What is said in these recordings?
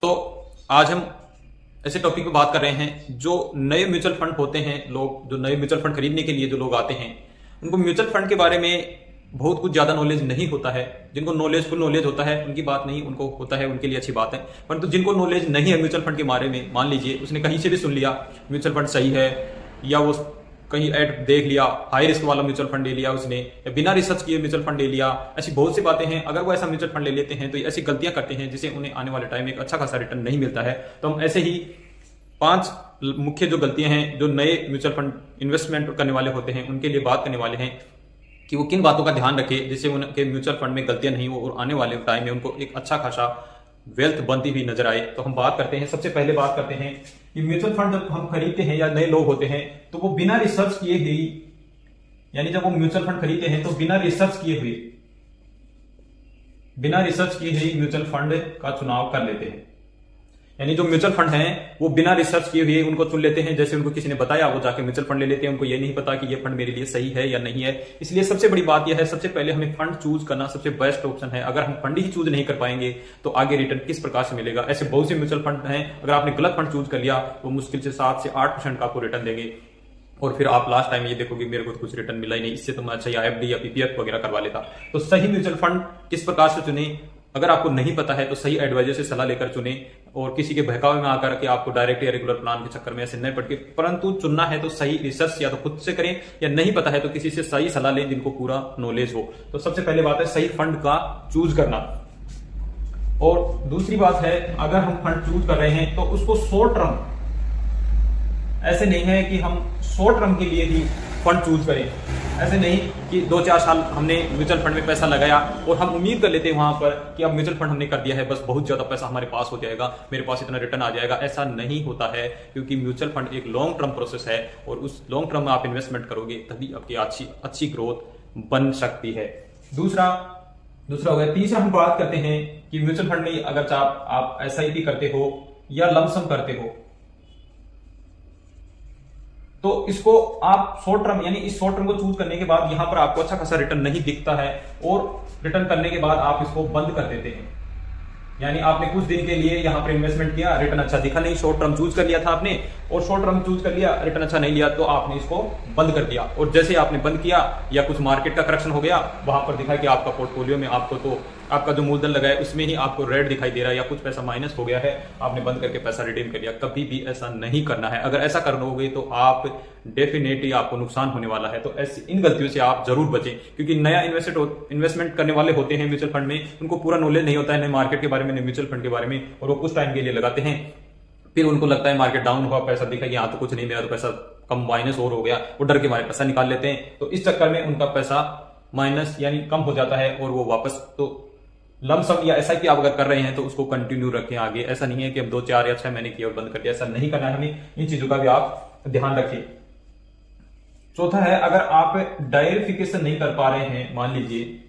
तो आज हम ऐसे टॉपिक पे बात कर रहे हैं। जो नए म्यूचुअल फंड होते हैं, लोग जो नए म्यूचुअल फंड खरीदने के लिए जो लोग आते हैं, उनको म्यूचुअल फंड के बारे में बहुत कुछ ज्यादा नॉलेज नहीं होता है। जिनको फुल नॉलेज होता है उनकी बात नहीं, उनको होता है उनके लिए अच्छी बात है। परंतु जिनको नॉलेज नहीं है म्यूचुअल फंड के बारे में, मान लीजिए उसने कहीं से भी सुन लिया म्यूचुअल फंड सही है, या वो कहीं ऐड देख लिया, हाई रिस्क वाला म्यूचुअल फंड ले लिया उसने, या बिना रिसर्च किए म्यूचुअल फंड ले लिया, ऐसी बहुत सी बातें हैं। अगर वो ऐसा म्यूचुअल फंड ले लेते हैं तो ऐसी गलतियां करते हैं जिससे उन्हें आने वाले टाइम में एक अच्छा खासा रिटर्न नहीं मिलता है। तो हम ऐसे ही 5 मुख्य जो गलतियां हैं जो नए म्यूचुअल फंड इन्वेस्टमेंट करने वाले होते हैं उनके लिए बात करने वाले हैं कि वो किन बातों का ध्यान रखे जिससे उनके म्यूचुअल फंड में गलतियां नहीं हो और आने वाले टाइम में उनको एक अच्छा खासा वेल्थ बनती हुई नजर आए। तो हम बात करते हैं, सबसे पहले बात करते हैं कि म्यूचुअल फंड जब हम खरीदते हैं या नए लोग होते हैं तो वो बिना रिसर्च किए हुए, यानी जब वो म्यूचुअल फंड खरीदते हैं तो बिना रिसर्च किए हुए म्यूचुअल फंड का चुनाव कर लेते हैं। यानी जो म्यूचुअल फंड हैं वो बिना रिसर्च किए हुए उनको चुन लेते हैं। जैसे उनको किसी ने बताया वो जाके म्यूचुअल फंड ले लेते हैं, उनको ये नहीं पता कि ये फंड मेरे लिए सही है या नहीं है। इसलिए सबसे बड़ी बात यह है, सबसे पहले हमें फंड चूज करना सबसे बेस्ट ऑप्शन है। अगर हम फंड ही चूज नहीं कर पाएंगे तो आगे रिटर्न किस प्रकार से मिलेगा। ऐसे बहुत से म्यूचुअल फंड हैं, अगर आपने गलत फंड चूज कर लिया तो मुश्किल से 7 से 8% का आपको रिटर्न देंगे और फिर आप लास्ट टाइम ये देखोगे मेरे को तो कुछ रिटर्न मिला ही नहीं, इससे तो मैं अच्छा या एफडी या पीपीएफ वगैरह करवा लेता। तो सही म्यूचुअल फंड किस प्रकार से चुने, अगर आपको नहीं पता है तो सही एडवाइजर से सलाह लेकर चुने और किसी के बहकावे में आकर के आपको डायरेक्ट या रेगुलर प्लान के चक्कर में ऐसे नहीं पड़ के, परंतु चुनना है तो सही रिसर्च या तो खुद से करें या नहीं पता है तो किसी से सही सलाह लें जिनको पूरा नॉलेज हो। तो सबसे पहले बात है सही फंड का चूज करना। और दूसरी बात है, अगर हम फंड चूज कर रहे हैं तो उसको शॉर्ट टर्म, ऐसे नहीं है कि हम शॉर्ट टर्म के लिए ही फंड चूज करें। ऐसे नहीं कि 2-4 साल हमने म्यूचुअल फंड में पैसा लगाया और हम उम्मीद कर लेते हैं वहां पर कि अब म्यूचुअल फंड हमने कर दिया है, बस बहुत ज्यादा पैसा हमारे पास हो जाएगा, मेरे पास इतना रिटर्न आ जाएगा। ऐसा नहीं होता है, क्योंकि म्यूचुअल फंड एक लॉन्ग टर्म प्रोसेस है और उस लॉन्ग टर्म में आप इन्वेस्टमेंट करोगे तभी आपकी अच्छी ग्रोथ बन सकती है। दूसरा हो गया। तीसरा हम बात करते हैं कि म्यूचुअल फंड में अगर आप SIP करते हो या लमसम करते हो तो इसको आप शॉर्ट टर्म, यानी इस शॉर्ट टर्म को चूज करने के बाद यहां पर आपको अच्छा खासा रिटर्न नहीं दिखता है और रिटर्न करने के बाद आप इसको बंद कर देते हैं। यानी आपने कुछ दिन के लिए यहां पर इन्वेस्टमेंट किया, रिटर्न अच्छा दिखा नहीं, शॉर्ट टर्म चूज कर लिया था आपने और शॉर्ट टर्म चूज कर लिया, रिटर्न अच्छा नहीं लिया तो आपने इसको बंद कर दिया। और जैसे आपने बंद किया या कुछ मार्केट का करेक्शन हो गया, वहां पर दिखा कि आपका पोर्टफोलियो में आपको तो आपका जो मूलधन लगा है उसमें ही आपको रेड दिखाई दे रहा है या कुछ पैसा माइनस हो गया है, आपने बंद करके पैसा रिडीम कर लिया। कभी भी ऐसा नहीं करना है। अगर ऐसा करोगे तो आप डेफिनेटली आपको नुकसान होने वाला है। तो ऐसी इन गलतियों से आप जरूर बचें, क्योंकि नया इन्वेस्टमेंट करने वाले होते हैं म्यूचुअल फंड में, उनको पूरा नॉलेज नहीं होता है, नए मार्केट के बारे में, नए म्यूचुअल फंड के बारे में, और वो कुछ टाइम के लिए लगाते हैं, फिर उनको लगता है मार्केट डाउन हुआ, पैसा दिखा यहाँ तो कुछ नहीं, मेरा तो पैसा कम माइनस और हो गया, वो डर के मारे पैसा निकाल लेते हैं। तो इस चक्कर में उनका पैसा माइनस यानी कम हो जाता है और वो वापस, तो लमसम या SIP आप अगर कर रहे हैं तो उसको कंटिन्यू रखें आगे। ऐसा नहीं है कि अब 2, 4 या 6 महीने किया और बंद कर दिया, ऐसा नहीं करना है हमें। इन चीजों का भी आप ध्यान रखें। चौथा है, अगर आप डायवर्सिफिकेशन नहीं कर पा रहे हैं, मान लीजिए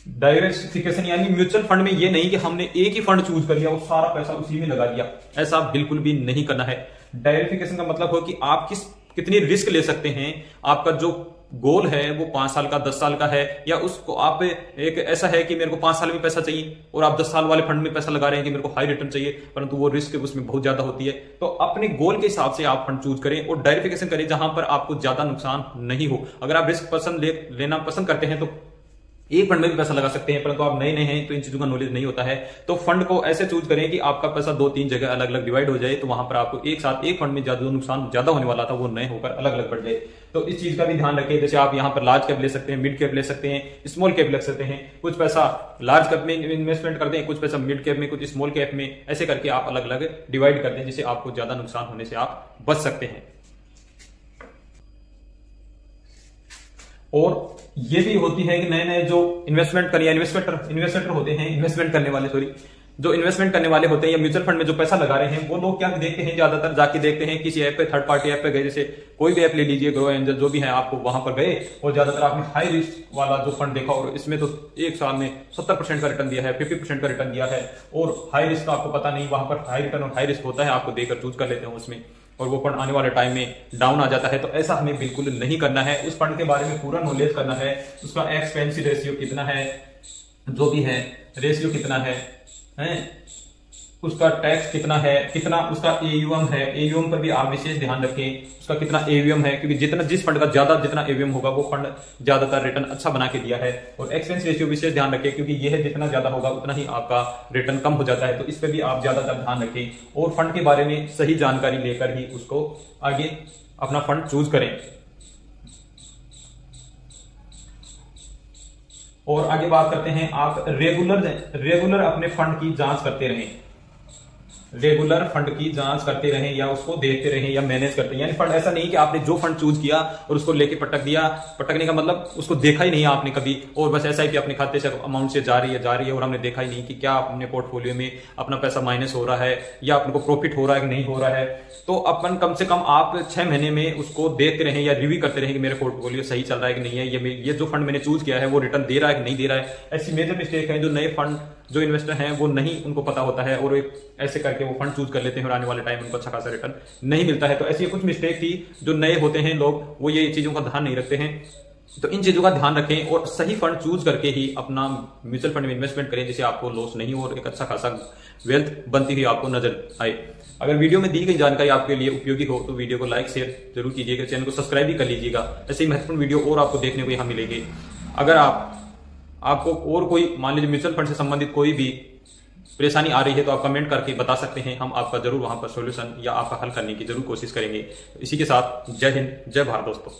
डायवर्सिफिकेशन, यानी म्यूचुअल फंड में ये नहीं कि हमने एक ही फंड चूज कर लिया और सारा पैसा उसी में लगा दिया, ऐसा बिल्कुल भी नहीं करना है। डायवर्सिफिकेशन का मतलब हो कि आप कितनी रिस्क ले सकते हैं, आपका जो गोल है वो 5 साल का, 10 साल का है, या उसको आप एक ऐसा है कि मेरे को 5 साल में पैसा चाहिए और आप 10 साल वाले फंड में पैसा लगा रहे हैं कि मेरे को हाई रिटर्न चाहिए, परंतु वो रिस्क उसमें बहुत ज्यादा होती है। तो अपने गोल के हिसाब से आप फंड चूज करें और डायवर्सिफिकेशन करें जहां पर आपको ज्यादा नुकसान नहीं हो। अगर आप रिस्क लेना पसंद करते हैं तो एक फंड में भी पैसा लगा सकते हैं, परंतु आप नए हैं तो इन चीजों का नॉलेज नहीं होता है, तो फंड को ऐसे चूज करें कि आपका पैसा 2-3 जगह अलग अलग डिवाइड हो जाए, तो वहां पर आपको एक साथ एक फंड में जो नुकसान ज्यादा होने वाला था वो नए होकर अलग अलग बढ़ जाए। तो इस चीज का भी ध्यान रखें। जैसे आप यहाँ पर लार्ज कैप ले सकते हैं, मिड कैप ले सकते हैं, स्मॉल कैप ले सकते हैं, कुछ पैसा लार्ज कैप में इन्वेस्टमेंट कर दें, कुछ पैसा मिड कैप में, कुछ स्मॉल कैप में, ऐसे करके आप अलग अलग डिवाइड कर दें जिससे आपको ज्यादा नुकसान होने से आप बच सकते हैं। और ये भी होती है कि नए नए जो इन्वेस्टर होते हैं, इन्वेस्टमेंट करने वाले, जो इन्वेस्टमेंट करने वाले होते हैं या म्यूचुअल फंड में जो पैसा लगा रहे हैं, वो लोग क्या देखते हैं, ज्यादातर जाके देखते हैं किसी ऐप पे, थर्ड पार्टी ऐप पे गए, जैसे कोई भी ऐप ले लीजिए, ग्रो एंजल जो भी है, आपको वहां पर गए और ज्यादातर आपने हाई रिस्क वाला जो फंड देखा और इसमें तो एक साल में 70% का रिटर्न दिया है, 50% का रिटर्न दिया है, और हाई रिस्क का आपको पता नहीं, वहां पर हाई रिटर्न और हाई रिस्क होता है, आपको देकर चूज कर लेते हैं उसमें। और वो फंड आने वाले टाइम में डाउन आ जाता है, तो ऐसा हमें बिल्कुल नहीं करना है। उस फंड के बारे में पूरा नॉलेज करना है, उसका एक्सपेंस रेशियो कितना है, जो भी है रेशियो कितना है, उसका टैक्स कितना है, कितना उसका एयूएम है, एयूएम पर भी आप विशेष ध्यान रखें, उसका कितना एयूएम है, क्योंकि जिस फंड का ज्यादा जितना एयूएम होगा वो फंड ज्यादातर रिटर्न अच्छा बना के दिया है। और एक्सपेंस रेशियो विशेष ध्यान रखें, क्योंकि यह जितना ज्यादा होगा उतना ही आपका रिटर्न कम हो जाता है, तो इस पर भी आप ज्यादातर ध्यान रखें और फंड के बारे में सही जानकारी लेकर ही उसको आगे अपना फंड चूज करें। और आगे बात करते हैं, आप रेगुलर अपने फंड की जांच करते रहें, रेगुलर फंड की जांच करते रहें या उसको देखते रहें या मैनेज करते हैं। यानी फंड ऐसा नहीं कि आपने जो फंड चूज किया और उसको लेके पटक दिया, पटकने का मतलब उसको देखा ही नहीं आपने कभी, और बस ऐसा है कि अपने खाते से अमाउंट से जा रही है और हमने देखा ही नहीं कि क्या अपने पोर्टफोलियो में अपना पैसा माइनस हो रहा है या अपने को प्रॉफिट हो रहा है कि नहीं हो रहा है। तो अपन कम से कम आप 6 महीने में उसको देखते रहें या रिव्यू करते रहें कि मेरा पोर्टफोलियो सही चल रहा है कि नहीं है, ये जो फंड मैंने चूज किया है वो रिटर्न दे रहा है कि नहीं दे रहा है। ऐसी मेजर मिस्टेक है जो नए फंड जो इन्वेस्टर हैं वो नहीं उनको पता होता है, और ऐसे करके वो फंड चूज कर लेते हैं और आने वाले टाइम उनको अच्छा खासा रिटर्न नहीं मिलता है। तो ऐसी कुछ मिस्टेक थी, जो नए होते हैं लोग वो ये चीजों का ध्यान नहीं रखते हैं। तो इन चीजों का ध्यान रखें और सही फंड चूज करके ही अपना म्यूचुअल फंड में इन्वेस्टमेंट करें, जिससे आपको लॉस नहीं हो और एक अच्छा खासा वेल्थ बनती हुई आपको नजर आए। अगर वीडियो में दी गई जानकारी आपके लिए उपयोगी हो तो वीडियो को लाइक शेयर जरूर कीजिएगा, चैनल को सब्सक्राइब भी कर लीजिएगा। ऐसे ही महत्वपूर्ण वीडियो और आपको देखने को यहाँ मिलेंगे। अगर आपको और कोई मान लीजिए म्यूचुअल फंड से संबंधित कोई भी परेशानी आ रही है तो आप कमेंट करके बता सकते हैं, हम आपका जरूर वहां पर सॉल्यूशन या आपका हल करने की जरूर कोशिश करेंगे। इसी के साथ जय हिंद, जय भारत दोस्तों।